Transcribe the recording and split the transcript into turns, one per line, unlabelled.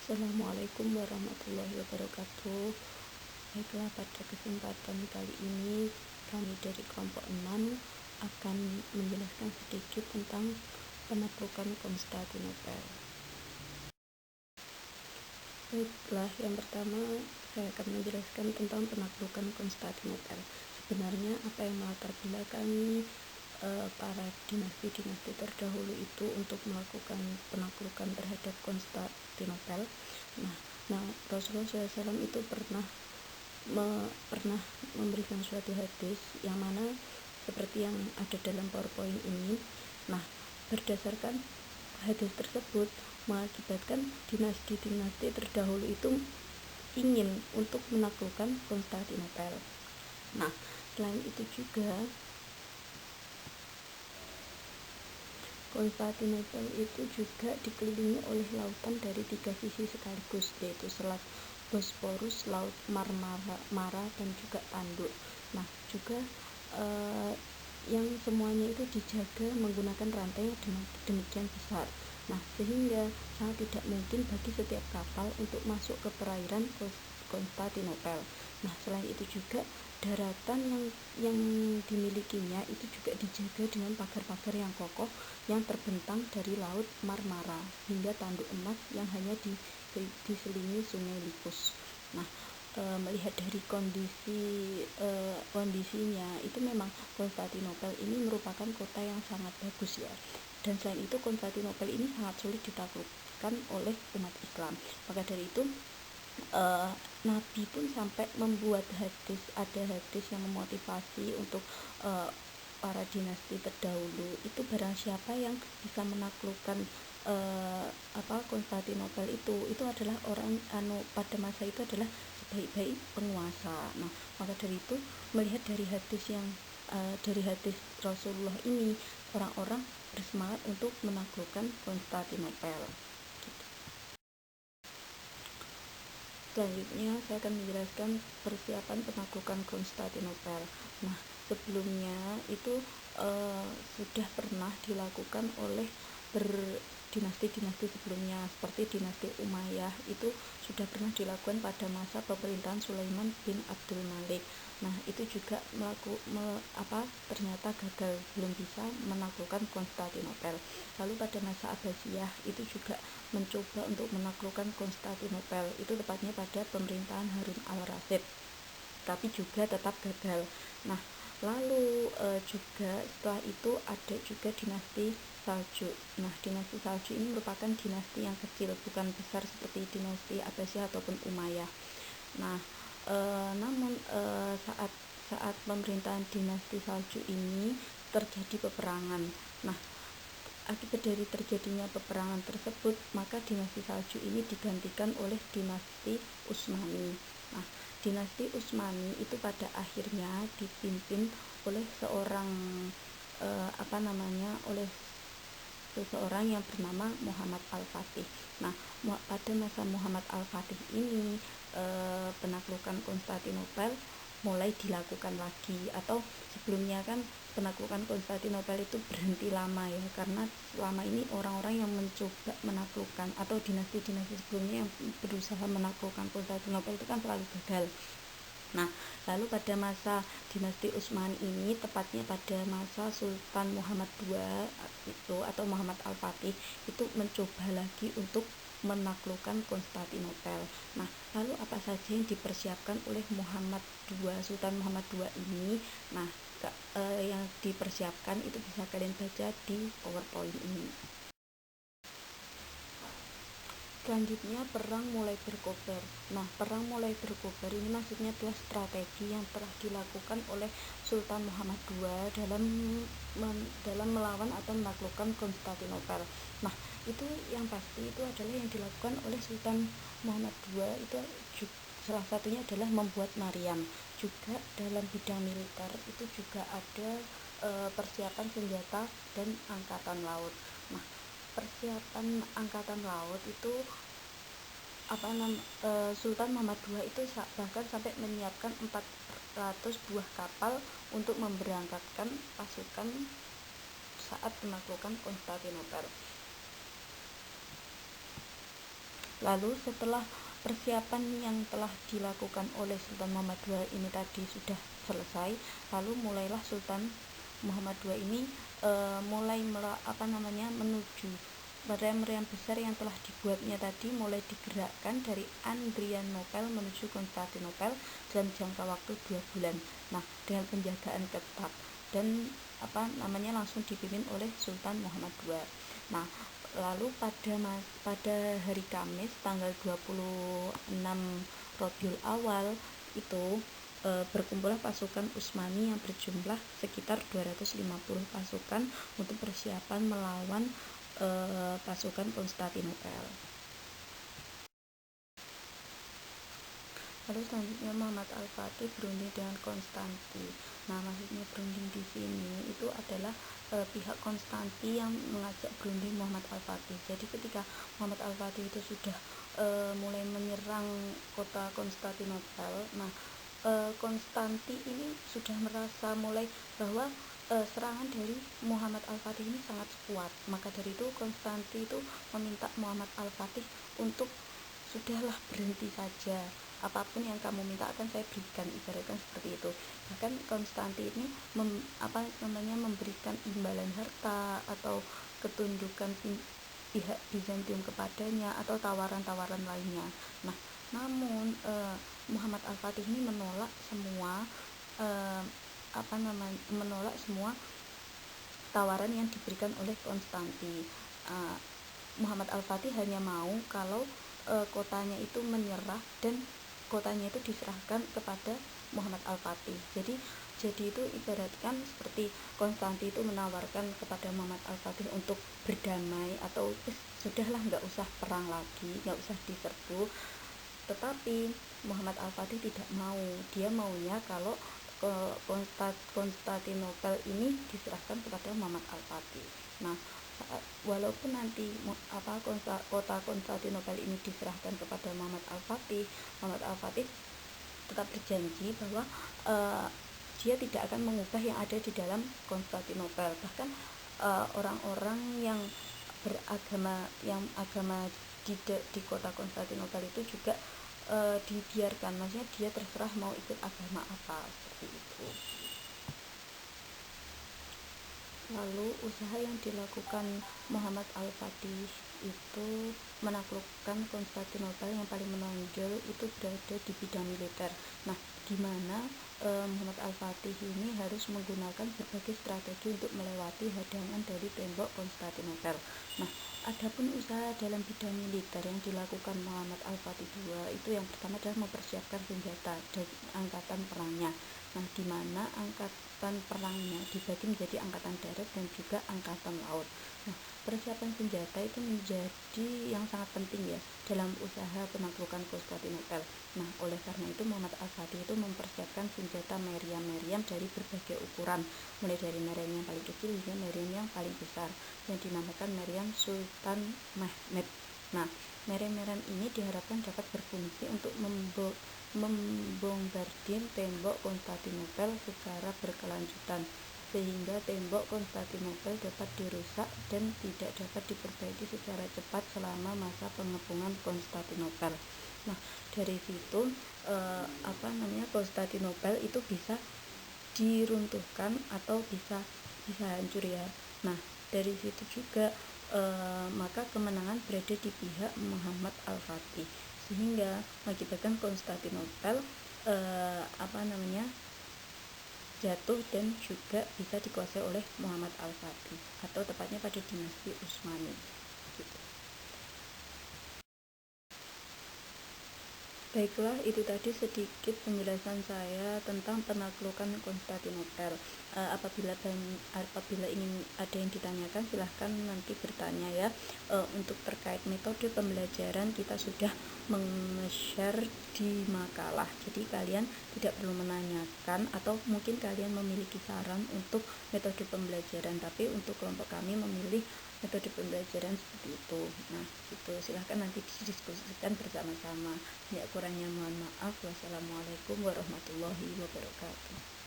Assalamualaikum warahmatullahi wabarakatuh. Baiklah, pada kesempatan kali ini kami dari kelompok 6 akan menjelaskan sedikit tentang penaklukan Konstantinopel. Baiklah, yang pertama saya akan menjelaskan tentang penaklukan Konstantinopel. Sebenarnya apa yang melatar belakangi para dinasti-dinasti terdahulu itu untuk melakukan penaklukan terhadap Konstantinopel. Nah, Rasulullah SAW itu pernah memberikan suatu hadis yang mana seperti yang ada dalam PowerPoint ini. Nah, berdasarkan hadis tersebut mengakibatkan dinasti-dinasti terdahulu itu ingin untuk menaklukkan Konstantinopel. Nah, selain itu juga Konstantinopel itu juga dikelilingi oleh lautan dari 3 sisi sekaligus, yaitu Selat Bosporus, Laut Marmara, dan juga Tanduk. Nah, juga yang semuanya itu dijaga menggunakan rantai yang demikian besar. Nah, sehingga sangat tidak mungkin bagi setiap kapal untuk masuk ke perairan Konstantinopel. Nah, selain itu juga daratan yang dimilikinya itu juga dijaga dengan pagar-pagar yang kokoh yang terbentang dari Laut Marmara hingga Tanduk Emas yang hanya diselingi Sungai Likus. Nah, melihat dari kondisinya itu memang Konstantinopel ini merupakan kota yang sangat bagus ya. Dan selain itu Konstantinopel ini sangat sulit ditaklukkan oleh umat Islam. Maka dari itu Nabi pun sampai membuat ada hadis yang memotivasi untuk para dinasti terdahulu itu barang siapa yang bisa menaklukkan Konstantinopel itu adalah orang pada masa itu adalah sebaik-baik penguasa. Nah, maka dari itu melihat dari hadis Rasulullah ini, orang-orang bersemangat untuk menaklukkan Konstantinopel. Selanjutnya saya akan menjelaskan persiapan penaklukan Konstantinopel. Nah, sebelumnya itu sudah pernah dilakukan oleh dinasti-dinasti sebelumnya, seperti dinasti Umayyah itu sudah pernah dilakukan pada masa pemerintahan Sulaiman bin Abdul Malik. Nah, itu juga ternyata gagal, belum bisa menaklukkan Konstantinopel. Lalu pada masa Abbasiyah itu juga mencoba untuk menaklukkan Konstantinopel, itu tepatnya pada pemerintahan Harun al-Rasyid, tapi juga tetap gagal. Nah, lalu juga setelah itu ada juga dinasti Saljuk. Nah, dinasti Saljuk ini merupakan dinasti yang kecil, bukan besar seperti dinasti Abbasiyah ataupun Umayyah. Nah, namun saat pemerintahan dinasti Saljuk ini terjadi peperangan. Nah, akibat dari terjadinya peperangan tersebut, maka dinasti Saljuk ini digantikan oleh dinasti Utsmani. Nah, dinasti Utsmani itu pada akhirnya dipimpin oleh seseorang yang bernama Muhammad Al-Fatih. Nah, pada masa Muhammad Al-Fatih ini penaklukan Konstantinopel mulai dilakukan lagi, atau sebelumnya kan penaklukan Konstantinopel itu berhenti lama ya, karena selama ini orang-orang yang mencoba menaklukkan atau dinasti-dinasti sebelumnya yang berusaha menaklukkan Konstantinopel itu kan selalu gagal. Nah, lalu pada masa dinasti Utsmani ini, tepatnya pada masa Sultan Muhammad II itu atau Muhammad Al-Fatih itu mencoba lagi untuk menaklukkan Konstantinopel. Nah, lalu apa saja yang dipersiapkan oleh Sultan Muhammad II ini? Nah, yang dipersiapkan itu bisa kalian baca di PowerPoint ini. Selanjutnya, perang mulai berkobar. Nah, perang mulai berkobar ini maksudnya adalah strategi yang telah dilakukan oleh Sultan Muhammad II dalam melawan atau menaklukkan Konstantinopel. Nah, itu yang pasti itu adalah yang dilakukan oleh Sultan Muhammad II itu salah satunya adalah membuat meriam. Juga dalam bidang militer itu juga ada persiapan senjata dan angkatan laut. Nah, persiapan angkatan laut itu Sultan Muhammad II itu bahkan sampai menyiapkan 400 buah kapal untuk memberangkatkan pasukan saat menaklukkan Konstantinopel. Lalu setelah persiapan yang telah dilakukan oleh Sultan Muhammad II ini tadi sudah selesai, lalu mulailah Sultan Muhammad II ini mulai menuju meriam-meriam besar yang telah dibuatnya tadi, mulai digerakkan dari Adrianopel menuju Konstantinopel dalam jangka waktu 2 bulan. Nah, dengan penjagaan ketat dan langsung dipimpin oleh Sultan Muhammad II. Nah, lalu pada hari Kamis tanggal 26 Rabiul Awal itu berkumpullah pasukan Utsmani yang berjumlah sekitar 250 pasukan untuk persiapan melawan pasukan Konstantinopel. Lalu selanjutnya Muhammad Al-Fatih berunding dengan Konstanti. Nah, maksudnya berunding di sini itu adalah pihak Konstanti yang mengajak berunding Muhammad Al-Fatih. Jadi ketika Muhammad Al-Fatih itu sudah mulai menyerang kota Konstantinopel, nah Konstanti ini sudah merasa mulai bahwa serangan dari Muhammad Al-Fatih ini sangat kuat. Maka dari itu Konstanti itu meminta Muhammad Al-Fatih untuk sudahlah, berhenti saja, apapun yang kamu minta akan saya berikan, ibaratkan seperti itu. Bahkan Konstantin ini memberikan imbalan harta atau ketundukan pihak Bizantium kepadanya atau tawaran-tawaran lainnya. Nah, namun Muhammad Al-Fatih ini menolak semua tawaran yang diberikan oleh Konstantin. Muhammad Al-Fatih hanya mau kalau kotanya itu menyerah dan kotanya itu diserahkan kepada Muhammad Al-Fatih. Jadi itu ibaratkan seperti Konstantin itu menawarkan kepada Muhammad Al-Fatih untuk berdamai atau sudahlah, nggak usah perang lagi, nggak usah diserbu. Tetapi Muhammad Al-Fatih tidak mau. Dia maunya kalau Konstantinopel ini diserahkan kepada Muhammad Al-Fatih. Nah, walaupun nanti kota Konstantinopel ini diserahkan kepada Muhammad Al-Fatih tetap berjanji bahwa dia tidak akan mengubah yang ada di dalam Konstantinopel. Bahkan orang-orang yang agama di kota Konstantinopel itu juga dibiarkan, maksudnya dia terserah mau ikut agama apa, seperti itu. Lalu usaha yang dilakukan Muhammad Al-Fatih itu menaklukkan Konstantinopel yang paling menonjol itu berada di bidang militer. Nah, di mana Muhammad Al-Fatih ini harus menggunakan berbagai strategi untuk melewati hadangan dari tembok Konstantinopel. Nah, adapun usaha dalam bidang militer yang dilakukan Muhammad Al-Fatih II itu yang pertama adalah mempersiapkan senjata dan angkatan perangnya. Nah, di mana angkatan perangnya dibagi menjadi angkatan darat dan juga angkatan laut. Nah, persiapan senjata itu menjadi yang sangat penting ya dalam usaha penaklukan Konstantinopel. Nah, oleh karena itu Muhammad Al-Fatih itu mempersiapkan senjata meriam-meriam dari berbagai ukuran, mulai dari meriam yang paling kecil hingga meriam yang paling besar, yang dinamakan meriam Sultan Mehmed. Nah, meriam-meriam ini diharapkan dapat berfungsi untuk membombardir tembok Konstantinopel secara berkelanjutan, sehingga tembok Konstantinopel dapat dirusak dan tidak dapat diperbaiki secara cepat selama masa pengepungan Konstantinopel. Nah, dari situ Konstantinopel itu bisa diruntuhkan atau bisa hancur ya. Nah, dari situ juga maka kemenangan berada di pihak Muhammad Al-Fatih, sehingga mengakibatkan Konstantinopel jatuh dan juga bisa dikuasai oleh Muhammad Al-Fatih, atau tepatnya pada dinasti Utsmani gitu. Baiklah, itu tadi sedikit penjelasan saya tentang penaklukan Konstantinopel. Apabila ingin ada yang ditanyakan, silahkan nanti bertanya ya. Untuk terkait metode pembelajaran kita sudah meng-share di makalah, jadi kalian tidak perlu menanyakan atau mungkin kalian memiliki saran untuk metode pembelajaran, tapi untuk kelompok kami memilih metode pembelajaran seperti itu. Nah, itu silahkan nanti didiskusikan bersama-sama. Ya, kurangnya mohon maaf. Wassalamualaikum warahmatullahi wabarakatuh.